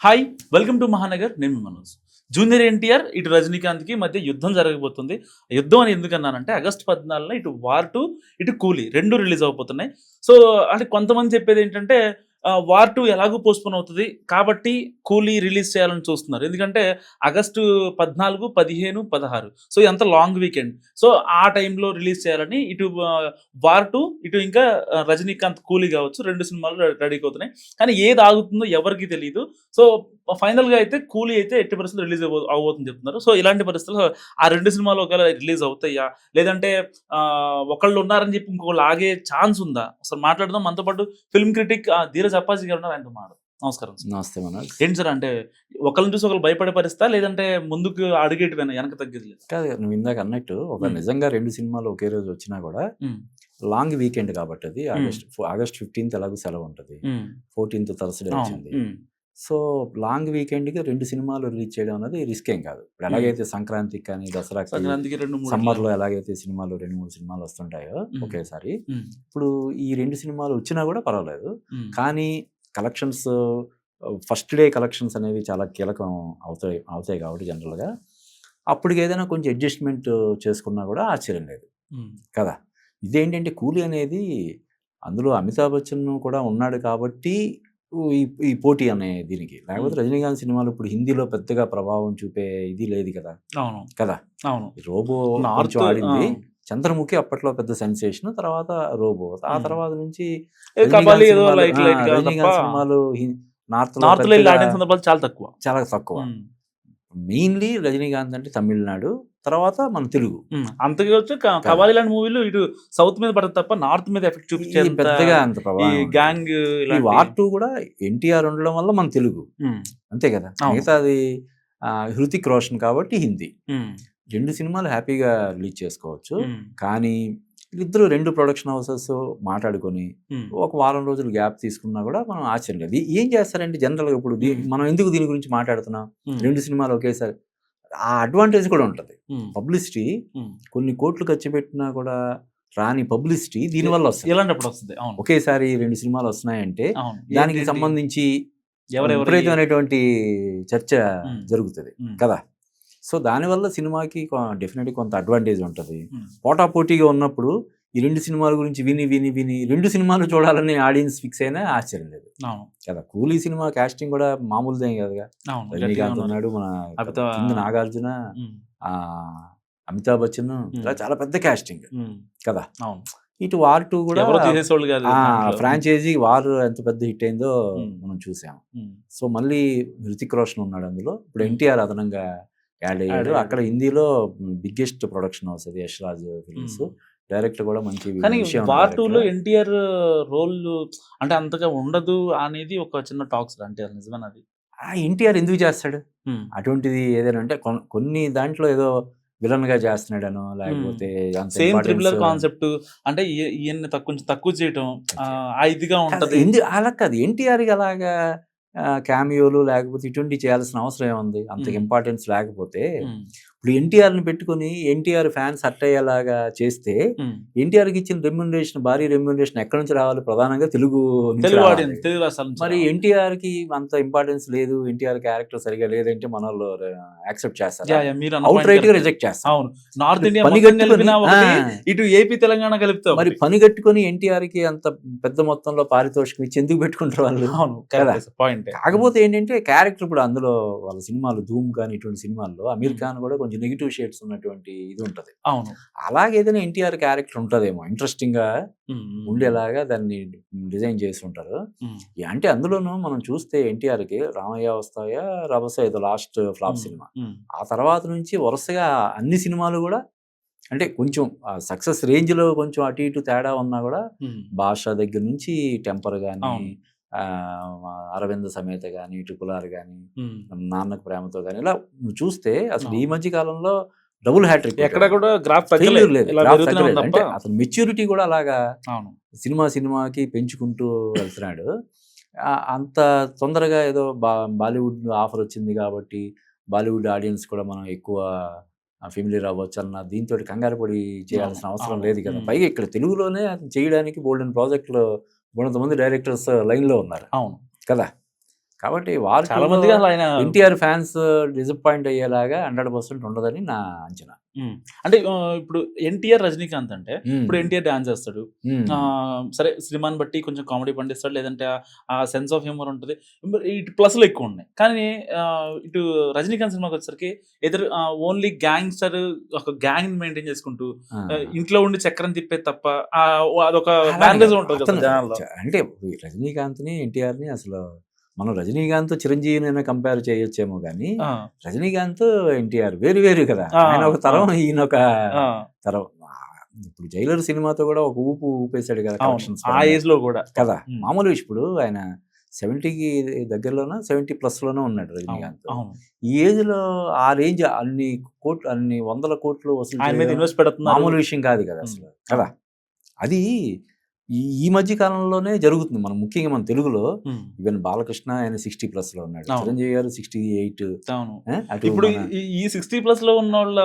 Hi, welcome to Mahanagar. నేను Manoj. Junior NTR ఇటు రజనీకాంత్కి మధ్య యుద్ధం జరగబోతుంది. యుద్ధం అని ఎందుకన్నానంటే ఆగస్టు 14న ఇటు వార్ 2 ఇటు కూలీ రెండు రిలీజ్ అవబోతున్నాయి. సో అంటే కొంతమంది చెప్పేది ఏంటంటే వార్ 2 ఎలాగూ పోస్ట్‌పోన్ అవుతది. కాబట్టి కూలీ రిలీజ్ చేయాలని చూస్తున్నారు. ఎందుకంటే ఆగస్టు 14, 15, 16 సో ఇదంతా లాంగ్ వీకెండ్. సో ఆ టైంలో రిలీజ్ చేయాలని ఇటు వార్ 2 ఇటు ఇంకా రజనీకాంత్ కూలీ కావచ్చు 2 సినిమాలు రెడీగా అవుతున్నాయి. కానీ ఏది ఆగుతుందో ఎవరికీ తెలీదు. సో ఫైనల్‌గా అయితే కూలీ అయితే ఎట్టి పరిస్థితుల్లో రిలీజ్ అవ్వబోతుందని చెప్తున్నారు. సో ఇలాంటి పరిస్థితుల్లో ఆ 2 సినిమాలు ఒకవేళ రిలీజ్ అవుతాయా? లేదంటే ఒకళ్ళు ఉన్నారని చెప్పి ఇంకొకళ్ళు ఆగే ఛాన్స్ ఉందా? అసలు మాట్లాడదాం. మనతో పాటు ఫిల్మ్ క్రిటిక్ ధీరజ్ అప్పాజీ గారు ఉన్నారు. ఆయనతో మాట్లాడదాం. నమస్కారం సార్. నమస్తే మనోజ్. ఏంటి సార్ అంటే ఒకళ్ళని చూసి ఒకళ్ళు భయపడే పరిస్థితా? లేదంటే ముందుకు అడుగేటివేనా వెనక తగ్గేది లేదు? కాదు, నువ్వు ఇందాక అన్నట్టు నిజంగా 2 సినిమాలు ఒకే రోజు వచ్చినా కూడా లాంగ్ వీకెండ్ కాబట్టి అది ఆగస్ట్ 15th ఎలాగో సెలవు ఉంటుంది, 14th థర్స్డే వచ్చింది. సో లాంగ్ వీకెండ్కి 2 సినిమాలు రిలీజ్ చేయడం అనేది రిస్క్ ఏం కాదు. ఇప్పుడు ఎలాగైతే సంక్రాంతికి కానీ దసరాకి సమ్మర్లో ఎలాగైతే సినిమాలు 2-3 సినిమాలు వస్తుంటాయో ఒకేసారి, ఇప్పుడు ఈ 2 సినిమాలు వచ్చినా కూడా పర్వాలేదు. కానీ కలెక్షన్స్ ఫస్ట్ డే కలెక్షన్స్ అనేవి చాలా కీలకం అవుతాయి కాబట్టి జనరల్గా అప్పటికి ఏదైనా కొంచెం అడ్జస్ట్మెంట్ చేసుకున్నా కూడా ఆశ్చర్యం లేదు కదా. ఇదేంటంటే కూలీ అనేది అందులో అమితాబ్ బచ్చన్ కూడా ఉన్నాడు కాబట్టి ఈ పోటీ అనే దీనికి, లేకపోతే రజనీకాంత్ సినిమాలు ఇప్పుడు హిందీలో పెద్దగా ప్రభావం చూపే ఇది లేదు కదా. కదా, రోబో కొంచెం ఆడింది, చంద్రముఖి అప్పట్లో పెద్ద సెన్సేషన్, తర్వాత రోబో, ఆ తర్వాత నుంచి రజనీకాంత్ సినిమాలు చాలా తక్కువ. మెయిన్లీ రజనీకాంత్ అంటే తమిళనాడు, తర్వాత మన తెలుగు. అంతగా వచ్చి కబాలి లాంటి మూవీలు ఇటు సౌత్ మీద పడదు తప్ప నార్త్ మీద ఎఫెక్ట్ చూపించేది పెద్దగా అంత ప్రభావం. గ్యాంగ్ వార్ 2 కూడా ఎన్టీఆర్ ఉండడం వల్ల మన తెలుగు అంతే కదా. మిగతాది హృతిక్ రోషన్ కాబట్టి హిందీ. 2 సినిమాలు హ్యాపీగా రిలీజ్ చేసుకోవచ్చు. కానీ వీళ్ళిద్దరూ 2 ప్రొడక్షన్ హౌసెస్ మాట్లాడుకొని ఒక వారం రోజులు గ్యాప్ తీసుకున్నా కూడా మనం ఆశ్చర్యం లేదు. ఏం చేస్తారంటే జనరల్గా ఇప్పుడు మనం ఎందుకు దీని గురించి మాట్లాడుతున్నాం, 2 సినిమాలు ఒకేసారి, ఆ అడ్వాంటేజ్ కూడా ఉంటుంది. పబ్లిసిటీ కొన్ని కోట్లు ఖర్చు పెట్టినా కూడా రాని పబ్లిసిటీ దీనివల్ల వస్తుంది. ఇలాంటప్పుడు వస్తుంది. ఒకేసారి 2 సినిమాలు వస్తున్నాయంటే దానికి సంబంధించి విపరీతమైనటువంటి చర్చ జరుగుతుంది కదా. సో దానివల్ల సినిమాకి డెఫినెట్గా కొంత అడ్వాంటేజ్ ఉంటుంది. పోటాపోటీగా ఉన్నప్పుడు ఈ 2 సినిమాల గురించి విని 2 సినిమాలు చూడాలని ఆడియన్స్ ఫిక్స్ అయినా ఆశ్చర్యం లేదు కదా. కూలీ సినిమా కాస్టింగ్ కూడా మామూలుదేం కదగా. రజనీకాంత్ ఉన్నాడు, మన నాగార్జున, అమితాబ్ బచ్చన్, చాలా పెద్ద కాస్టింగ్ కదా. ఇటు వార్ 2 కూడా ఫ్రాంచైజీ వార్ ఎంత పెద్ద హిట్ అయిందో మనం చూసాం. సో మళ్ళీ హృతిక్ రోషన్ ఉన్నాడు అందులో, ఇప్పుడు ఎన్టీఆర్ అదనంగా యాడ్ అయ్యాడు. అక్కడ హిందీలో బిగ్గెస్ట్ ప్రొడక్షన్ హౌస్ అది యశ్రాజ్ ఫిల్మ్స్. డైరెక్టర్ కూడా మంచి. కానీ వార్ 2లో ఎన్టీఆర్ రోల్ అంటే అంతగా ఉండదు అనేది ఒక చిన్న టాక్స్. అంటే నిజమేనా అది? ఎన్టీఆర్ ఎందుకు చేస్తాడు అటువంటిది? ఏదైనా అంటే కొన్ని దాంట్లో ఏదో విలన్ గా చేస్తున్నాడనో, లేకపోతే సేమ్ థ్రిల్లర్ కాన్సెప్ట్ అంటే ఈయన్ని తక్కువ చేయటం ఇదిగా ఉంటది. అలా కాదు, ఎన్టీఆర్ అలాగా క్యామియోలు లేకపోతే ఇటువంటి చేయాల్సిన అవసరం ఏముంది? అంత ఇంపార్టెన్స్ లేకపోతే ఇప్పుడు ఎన్టీఆర్ని పెట్టుకుని ఎన్టీఆర్ ఫ్యాన్స్ హర్ట్ అయ్యేలాగా చేస్తే ఎన్టీఆర్కి ఇచ్చిన రెమ్యూనరేషన్, భారీ రెమ్యూనరేషన్ ఎక్కడి నుంచి రావాలి? ప్రధానంగా తెలుగు. మరి ఎన్టీఆర్కి అంత ఇంపార్టెన్స్ లేదు, ఎన్టీఆర్ క్యారెక్టర్ సరిగా లేదంటే మన వాళ్ళు యాక్సెప్ట్ చేస్తారు, అవుట్ రైట్ గా రిజెక్ట్ చేస్తారు. నార్త్ ఇండియా ఇటు ఏపీ తెలంగాణ కలుపుతాం. మరి పని కట్టుకుని ఎన్టీఆర్ కి అంత పెద్ద మొత్తంలో పారితోషికం ఇచ్చి ఎందుకు పెట్టుకుంటారు వాళ్ళు? పాయింట్. కాకపోతే ఏంటంటే క్యారెక్టర్ ఇప్పుడు అందులో వాళ్ళ సినిమాలు ధూమ్ కానీ ఇటువంటి సినిమాల్లో అమీర్ ఖాన్ కూడా కొంచెం నెగిటివ్ షేడ్స్ ఉన్నటువంటి ఇది ఉంటది. అవును, అలాగే ఏదైనా ఎన్టీఆర్ క్యారెక్టర్ ఉంటదేమో ఇంట్రెస్టింగ్ గా ఉండేలాగా దాన్ని డిజైన్ చేసి ఉంటారు. అంటే అందులోనూ మనం చూస్తే ఎన్టీఆర్ కి రామయ్య వస్తాయా రభస ఏదో లాస్ట్ ఫ్లాప్ సినిమా, ఆ తర్వాత నుంచి వరుసగా అన్ని సినిమాలు కూడా అంటే కొంచెం సక్సెస్ రేంజ్ లో కొంచెం అటు ఇటు తేడా ఉన్నా కూడా భాష దగ్గర నుంచి టెంపర్ గానీ, అరవింద సమేత గానీ, ట్రిపుల్-ఆర్ గానీ, నాన్నకు ప్రేమతో గానీ, ఇలా నువ్వు చూస్తే అసలు ఈ మధ్య కాలంలో డబుల్ హ్యాట్రిక్, ఎక్కడ కూడా గ్రాఫ్ లేదు. అంటే అసలు మెచ్యూరిటీ కూడా అలాగా సినిమాకి పెంచుకుంటూ వెళ్తున్నాడు. అంత తొందరగా ఏదో బాలీవుడ్ ఆఫర్ వచ్చింది కాబట్టి బాలీవుడ్ ఆడియన్స్ కూడా మనం ఎక్కువ ఫెమిలియర్ అవ్వచ్చు అన్న దీంతో కంగారు పడి చేయాల్సిన అవసరం లేదు కదా. పైగా ఇక్కడ తెలుగులోనే చేయడానికి బోల్డెన్ ప్రాజెక్టులు కొంతమంది డైరెక్టర్స్ లైన్లో ఉన్నారు. అవును కదా. కాబట్టి చాలా మందిగా అసలు ఆయన ఎన్టీఆర్ ఫ్యాన్స్ డిసప్పాయింట్ అయ్యేలాగా 100% ఉండదని నా అంచనా. అంటే ఇప్పుడు ఎన్టీఆర్ రజనీకాంత్ అంటే ఇప్పుడు ఎన్టీఆర్ డాన్స్ చేస్తాడు, సరే సినిమాని బట్టి కొంచెం కామెడీ పండిస్తాడు, లేదంటే ఆ సెన్స్ ఆఫ్ హ్యూమర్ ఉంటుంది, ఇటు ప్లస్లు ఎక్కువ ఉన్నాయి. కానీ ఇటు రజనీకాంత్ సినిమాకి వచ్చేసరికి ఎదురు ఓన్లీ గ్యాంగ్స్టర్ ఒక గ్యాంగ్ మెయింటైన్ చేసుకుంటూ ఇంట్లో ఉండి చక్రం తిప్పే తప్ప అదొక బ్యాలెన్స్ ఉంటుంది కదా జనాల్లో. అంటే రజనీకాంత్ని ఎన్టీఆర్ని అసలు మనం రజనీకాంత్ చిరంజీవిని కంపేర్ చేయొచ్చేమో కానీ రజనీకాంత్ ఎన్టీఆర్ వేరు వేరు కదా. ఆయన ఒక తరం, ఈయన ఒక తరం. ఇప్పుడు జైలర్ సినిమాతో కూడా ఒక ఊపేశాడు కదా ఆ ఏజ్ లో కూడా కదా. మామూలు ఇప్పుడు ఆయన 70కి దగ్గరలోనో 70+ లోనో ఉన్నాడు రజనీకాంత్. ఈ ఏజ్ లో ఆ రేంజ్ అన్ని వందల కోట్లు వసూలు మామూలు విషయం కాదు కదా అసలు కదా. అది ఈ మధ్య కాలంలోనే జరుగుతుంది. మనం ముఖ్యంగా మన తెలుగులో ఈవెన్ బాలకృష్ణ ఆయన 60+ లో ఉన్నాడు, చిరంజీవి గారు 68. ఇప్పుడు ఈ 60+ లో ఉన్న వాళ్ళ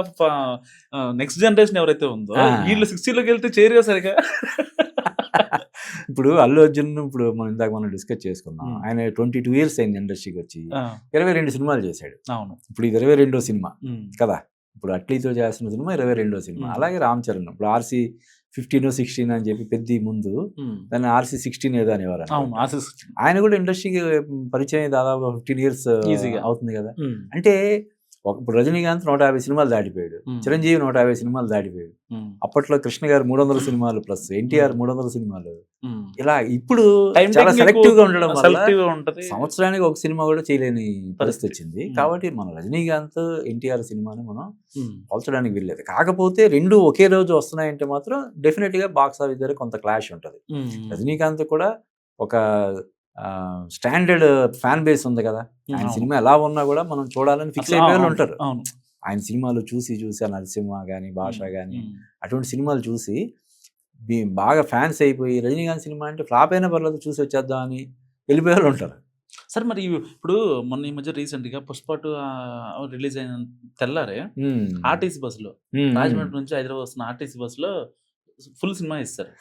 నెక్స్ట్ జనరేషన్ ఎవరైతే ఉందో వీళ్ళు 60లోకి వెళ్తే చేరుగా సరిగా. ఇప్పుడు అల్లు అర్జున్ ఇప్పుడు మనం డిస్కస్ చేసుకున్నాం. ఆయన 22 years అయింది ఇండస్ట్రీకి వచ్చి, 22 సినిమాలు చేశాడు. ఇప్పుడు 22వ సినిమా కదా. ఇప్పుడు అట్లీతో చేస్తున్న సినిమా 22వ సినిమా. అలాగే రామ్ చరణ్ ఇప్పుడు RC 15 or 16 అని చెప్పి పెద్ద ముందు దాన్ని RC 16 ఏదో అనేవారు. ఆయన కూడా ఇండస్ట్రీకి పరిచయం దాదాపు 15 years అవుతుంది కదా. అంటే ఇప్పుడు రజనీకాంత్ 150 సినిమాలు దాటిపోయాడు, చిరంజీవి 150 సినిమాలు దాటిపోయాడు. అప్పట్లో కృష్ణ గారు 300 సినిమాలు ప్లస్ ఎన్టీఆర్ 300 సినిమాలు. ఇలా ఇప్పుడు చాలా సెలెక్టివ్ గా ఉండడం వల్ల సంవత్సరానికి ఒక సినిమా కూడా చేయలేని పరిస్థితి వచ్చింది. కాబట్టి మన రజనీకాంత్ ఎన్టీఆర్ సినిమాని మనం పోల్చడానికి వెళ్ళలేదు. కాకపోతే రెండు ఒకే రోజు వస్తున్నాయంటే మాత్రం డెఫినెట్ గా బాక్స్ ఆఫీస్ దగ్గర కొంత క్లాష్ ఉంటుంది. రజనీకాంత్ కూడా ఒక స్టాండర్డ్ ఫ్యాన్ బేస్ ఉంది కదా. ఆయన సినిమా ఎలా ఉన్నా కూడా మనం చూడాలని ఫిక్స్ అయిపోయి ఉంటారు. ఆయన సినిమాలు చూసి ఆ నరసింహ కానీ భాష కానీ అటువంటి సినిమాలు చూసి బాగా ఫ్యాన్స్ అయిపోయి రజనీకాంత్ సినిమా అంటే ఫ్లాప్ అయినా పర్లేదు చూసి వచ్చేద్దాం అని వెళ్ళిపోయే వాళ్ళు ఉంటారు. సార్ మరి ఇప్పుడు మొన్న ఈ మధ్య రీసెంట్ గా పుష్ప 2 రిలీజ్ అయిన తెల్లారే ఆర్టీసీ బస్సులో రాజమండ్రి నుంచి హైదరాబాద్ వస్తున్న ఆర్టీసీ బస్సులో ఫుల్ సినిమా ఇస్తారు.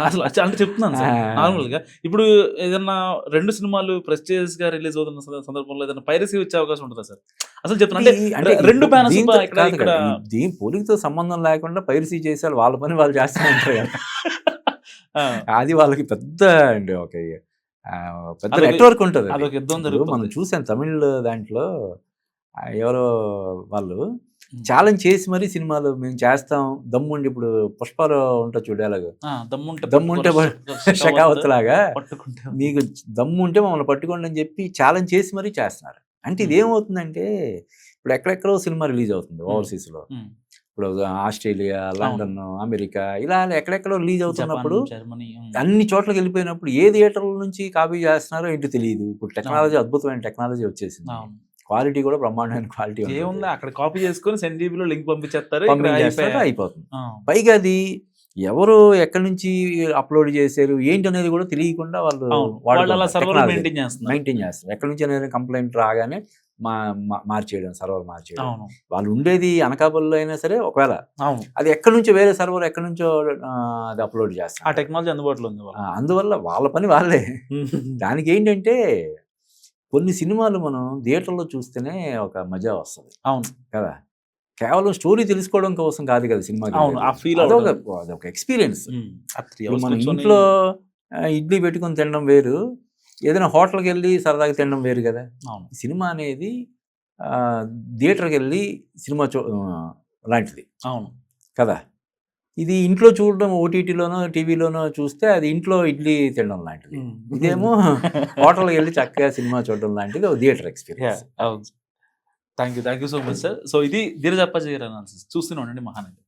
అసలు అంటే చెప్తున్నాను సార్, నార్మల్ గా ఇప్పుడు ఏదన్నా 2 సినిమాలు ప్రెస్టీజియస్ గా రిలీజ్ అవుతున్న సందర్భంలో ఏదైనా పైరసీ వచ్చే అవకాశం ఉంటుందా సార్? అసలు చెప్తున్నా అంటే 2 బ్యానర్స్ ఇక్కడ దీని పోలికతో సంబంధం లేకుండా పైరసీ చేసే వాళ్ళ పని వాళ్ళు చేస్తూ ఉంటారు కదా. అది వాళ్ళకి పెద్ద అండి ఒక పెద్ద నెట్వర్క్ ఉంటుంది. మనం చూసాం తమిళ్ దాంట్లో ఎవరో వాళ్ళు ఛాలెంజ్ చేసి మరీ సినిమాలు మేము చేస్తాం దమ్ముండి. ఇప్పుడు పుష్పలో ఉంటా చూడేలాగా దమ్ముంటే షకావత్ లాగా మీకు దమ్ముంటే మమ్మల్ని పట్టుకోండి అని చెప్పి ఛాలెంజ్ చేసి మరీ చేస్తున్నారు. అంటే ఇదేమవుతుందంటే ఇప్పుడు ఎక్కడెక్కడో సినిమా రిలీజ్ అవుతుంది ఓవర్సీస్ లో. ఇప్పుడు ఆస్ట్రేలియా, లండన్, అమెరికా ఇలా ఎక్కడెక్కడో రిలీజ్ అవుతున్నప్పుడు అన్ని చోట్లకి వెళ్ళిపోయినప్పుడు ఏ థియేటర్ల నుంచి కాపీ చేస్తున్నారో ఏంటో తెలియదు. ఇప్పుడు టెక్నాలజీ అద్భుతమైన టెక్నాలజీ వచ్చేసింది, క్వాలిటీ కూడా బ్రహ్మాండమైన క్వాలిటీ ఏముంది. అక్కడ కాపీ చేసుకుని సెన్డీబీలో లింక్ పంపించేస్తారు, అయిపోతుంది. పైగా అది ఎవరు ఎక్కడి నుంచి అప్లోడ్ చేశారు ఏంటి అనేది కూడా తెలియకుండా వాళ్ళు మెయింటైన్ చేస్తారు. ఎక్కడి నుంచి అనేది కంప్లైంట్ రాగానే మార్చేయడం, సర్వర్ మార్చేయడం. వాళ్ళు ఉండేది అనకాపల్లిలో అయినా సరే ఒకవేళ అది ఎక్కడి నుంచో వేరే సర్వర్ ఎక్కడి నుంచో అది అప్లోడ్ చేస్తారు. ఆ టెక్నాలజీ అందుబాటులో ఉంది. అందువల్ల వాళ్ళ పని వాళ్ళే. దానికి ఏంటంటే కొన్ని సినిమాలు మనం థియేటర్లో చూస్తేనే ఒక మజా వస్తుంది. అవును కదా. కేవలం స్టోరీ తెలుసుకోవడం కోసం కాదు కదా సినిమా. అదొక ఎక్స్పీరియన్స్. మన ఇంట్లో ఇడ్లీ పెట్టుకొని తినడం వేరు, ఏదైనా హోటల్కి వెళ్ళి సరదాగా తినడం వేరు కదా. సినిమా అనేది థియేటర్కి వెళ్ళి సినిమా లాంటిది. అవును కదా. ఇది ఇంట్లో చూడడం ఓటీటీలోనో టీవీలోనో చూస్తే అది ఇంట్లో ఇడ్లీ తినడం లాంటిది. ఇదేమో హోటల్కి వెళ్ళి చక్కగా సినిమా చూడడం లాంటిది theatre experience. Thank you so much sir. So ఇది ధీరజ్ అప్పాజీ గారి అనాలిసిస్. చూస్తూనే ఉండండి మహానగర్.